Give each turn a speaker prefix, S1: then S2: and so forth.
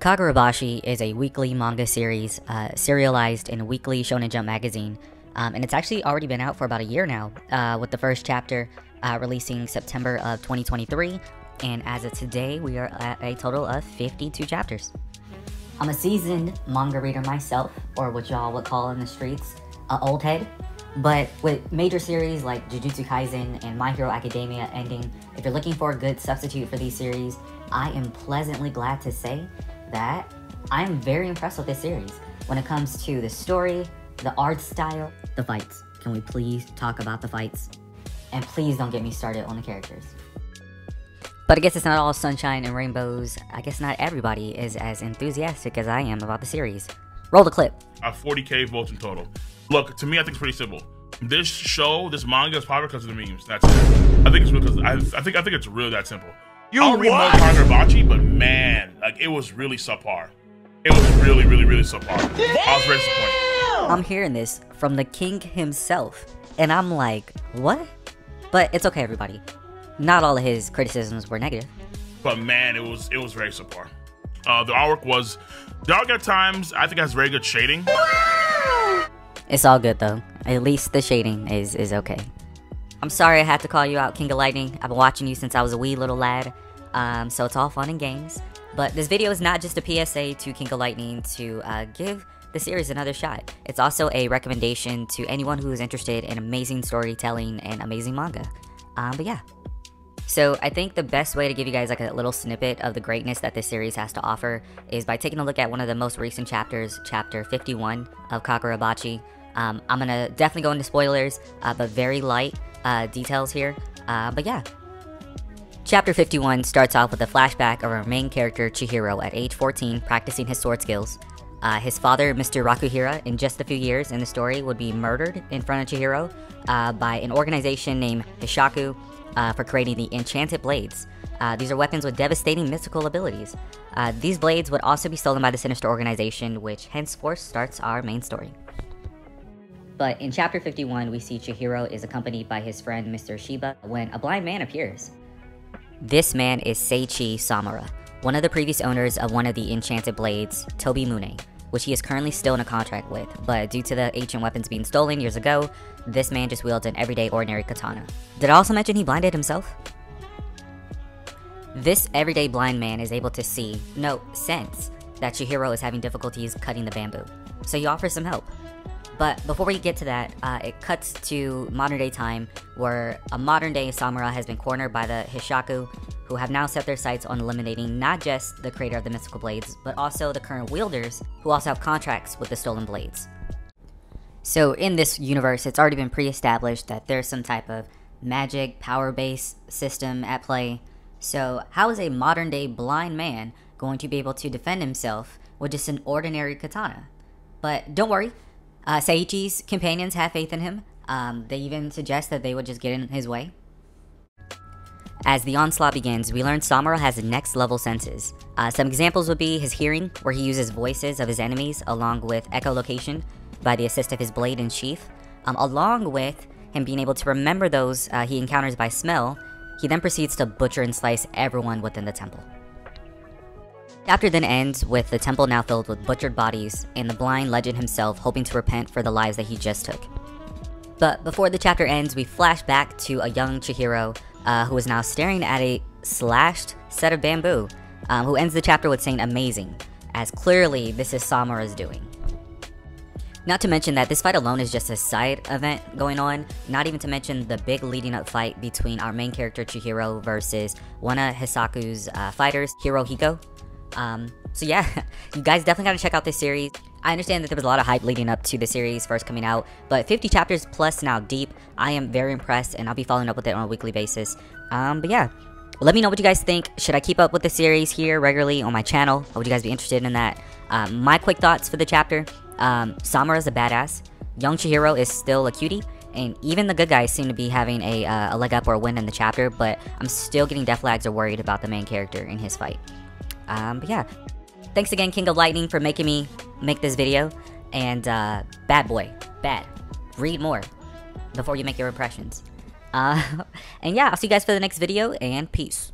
S1: Kagurabachi is a weekly manga series serialized in a weekly Shonen Jump magazine, and it's actually already been out for about a year now, with the first chapter releasing September of 2023, and as of today, we are at a total of 52 chapters. I'm a seasoned manga reader myself, or what y'all would call in the streets, a old head. But with major series like Jujutsu Kaisen and My Hero Academia ending, if you're looking for a good substitute for these series, I am pleasantly glad to say that I am very impressed with this series. When it comes to the story, the art style, the fights. Can we please talk about the fights? And please don't get me started on the characters. But I guess it's not all sunshine and rainbows. I guess not everybody is as enthusiastic as I am about the series. Roll the clip.
S2: 40K votes in total. Look, to me, I think it's pretty simple. This show, this manga is popular because of the memes. That's it. I think it's because I think it's really that simple. I'll read more Kagurabachi, but man, like it was really subpar. It was really subpar. I was very disappointed.
S1: I'm hearing this from the king himself, and I'm like, what? But it's okay, everybody. Not all of his criticisms were negative.
S2: But man, it was very subpar. The artwork at times, I think, has very good shading.
S1: It's all good though. At least the shading is okay. I'm sorry I had to call you out, Kingoflightning. I've been watching you since I was a wee little lad. So it's all fun and games. But this video is not just a PSA to Kingoflightning to give the series another shot. It's also a recommendation to anyone who is interested in amazing storytelling and amazing manga. But yeah. So I think the best way to give you guys like a little snippet of the greatness that this series has to offer is by taking a look at one of the most recent chapters, chapter 51 of Kagurabachi. I'm gonna definitely go into spoilers, but very light details here. But yeah. Chapter 51 starts off with a flashback of our main character Chihiro at age 14 practicing his sword skills. His father, Mr. Rakuhira, in just a few years in the story would be murdered in front of Chihiro by an organization named Hishaku for creating the Enchanted Blades. These are weapons with devastating mystical abilities. These blades would also be stolen by the sinister organization, which henceforth starts our main story. But in chapter 51, we see Chihiro is accompanied by his friend Mr. Shiba when a blind man appears. This man is Seiichi Samura, one of the previous owners of one of the Enchanted Blades, Tobi Mune, which he is currently still in a contract with, but due to the ancient weapons being stolen years ago, this man just wields an everyday ordinary katana. Did I also mention he blinded himself? This everyday blind man is able to sense that Chihiro is having difficulties cutting the bamboo, so he offers some help. But before we get to that, it cuts to modern day time, where a modern day samurai has been cornered by the Hishaku, who have now set their sights on eliminating not just the creator of the mystical blades, but also the current wielders, who also have contracts with the stolen blades. So in this universe, it's already been pre-established that there's some type of magic, power-based system at play. So how is a modern day blind man going to be able to defend himself with just an ordinary katana? But don't worry. Seiichi's companions have faith in him. They even suggest that they would just get in his way. As the onslaught begins, we learn Samura has next level senses. Some examples would be his hearing, where he uses voices of his enemies along with echolocation by the assist of his blade and sheath. Along with him being able to remember those he encounters by smell, he then proceeds to butcher and slice everyone within the temple. Chapter then ends with the temple now filled with butchered bodies and the blind legend himself hoping to repent for the lives that he just took. But before the chapter ends, we flash back to a young Chihiro who is now staring at a slashed set of bamboo, who ends the chapter with saying amazing, as clearly this is Samura's doing. Not to mention that this fight alone is just a side event going on, not even to mention the big leading up fight between our main character Chihiro versus one of Hisaku's fighters, Hirohiko. So yeah, you guys definitely gotta check out this series. I understand that there was a lot of hype leading up to the series first coming out, but 50 chapters plus now deep, I am very impressed, and I'll be following up with it on a weekly basis. But yeah, let me know what you guys think. Should I keep up with the series here regularly on my channel? Or would you guys be interested in that? My quick thoughts for the chapter. Samura's a badass. Young Chihiro is still a cutie. And even the good guys seem to be having a leg up or a win in the chapter, but I'm still getting death lags or worried about the main character in his fight. But yeah, thanks again, Kingoflightning, for making me make this video. And bad boy, bad. Read more before you make your impressions. And yeah, I'll see you guys for the next video, and peace.